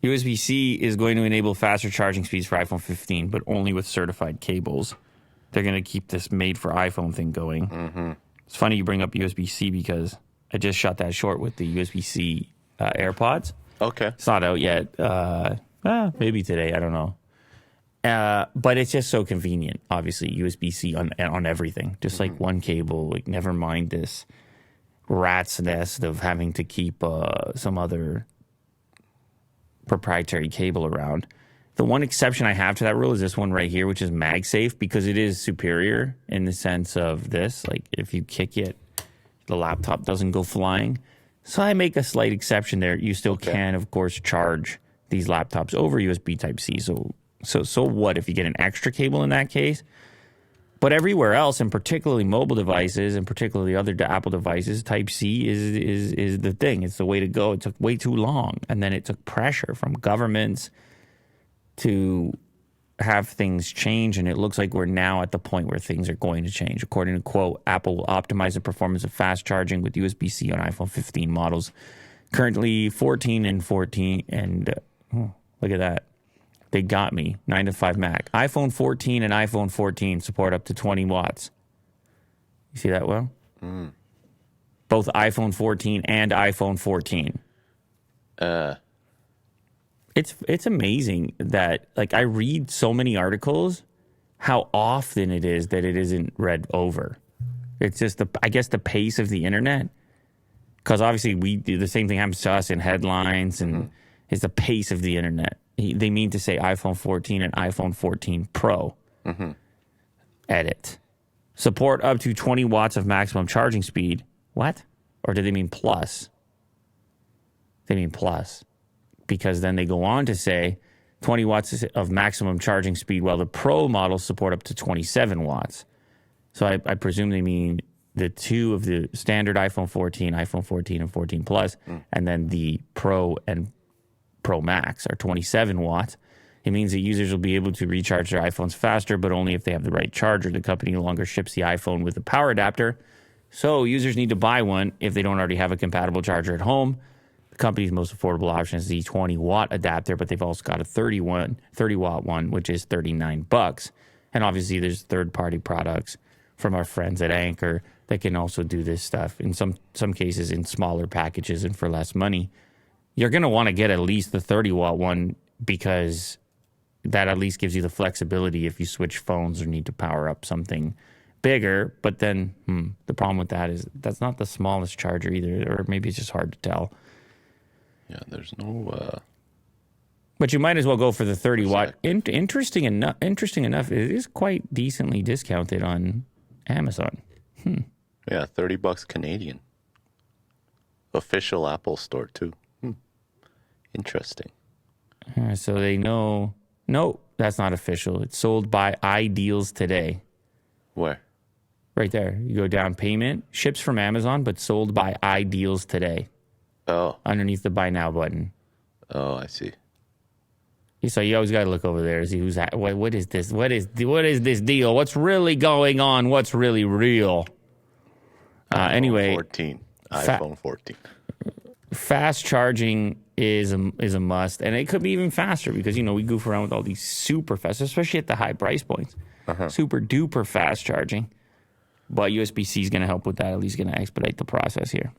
USB-C is going to enable faster charging speeds for iPhone 15, but only with certified cables. They're going to keep this made for iPhone thing going. Mm-hmm. It's funny you bring up USB-C because I just shot that short with the USB-C AirPods. Okay. It's not out yet. Maybe today. I don't know. But it's just so convenient, obviously, USB-C on everything. Just like one cable, like never mind this rat's nest of having to keep some other proprietary cable around. The one exception I have to that rule is this one right here, which is MagSafe, because it is superior in the sense of this. Like if you kick it, the laptop doesn't go flying. So I make a slight exception there. You still can, of course, charge these laptops over USB Type-C. So what if you get an extra cable in that case? But everywhere else, and particularly mobile devices, and particularly other Apple devices, Type-C is the thing. It's the way to go. It took way too long, and then it took pressure from governments to have things change, and it looks like we're now at the point where things are going to change. According to quote, Apple will optimize the performance of fast charging with USB-C on iPhone 15 models. Currently 14 and 14, and look at that. They got me. 9 to 5 Mac. iPhone 14 and iPhone 14 support up to 20 watts. You see that well? Both iPhone 14 and iPhone 14. It's amazing that, like, I read so many articles, how often it is that it isn't read over. It's just, I guess, the pace of the internet. Because obviously we do the same thing happens to us in headlines, and it's the pace of the internet. They mean to say iPhone 14 and iPhone 14 Pro. Edit. Support up to 20 watts of maximum charging speed. What? Or do they mean plus? They mean plus. Because then they go on to say 20 watts of maximum charging speed, while the Pro models support up to 27 watts. So I presume they mean the two of the standard iPhone 14 and 14 Plus, and then the Pro and Pro Max are 27 watts. It means that users will be able to recharge their iPhones faster, but only if they have the right charger. The company no longer ships the iPhone with a power adapter, so users need to buy one if they don't already have a compatible charger at home. The company's most affordable option is the 20-watt adapter, but they've also got a 30-watt one, which is $39. And obviously, there's third-party products from our friends at Anchor that can also do this stuff. In some cases, in smaller packages and for less money. You're going to want to get at least the 30-watt one because that at least gives you the flexibility if you switch phones or need to power up something bigger. But then the problem with that is that's not the smallest charger either, or maybe it's just hard to tell. Yeah, there's no... But you might as well go for the 30-watt. Interesting enough, it is quite decently discounted on Amazon. Yeah, $30 Canadian. Official Apple store, too. Interesting. So they know... No, that's not official. It's sold by iDeals today. Where? Right there. You go down payment. Ships from Amazon, but sold by iDeals today. Oh. Underneath the buy now button. Oh, I see. So you always got to look over there to see who's at. What is this? What is this deal? What's really going on? What's really real? Anyway. iPhone 14. Fast charging is a must, and it could be even faster because, we goof around with all these super fast, especially at the high price points. Super duper fast charging. But USB-C is going to help with that. At least going to expedite the process here.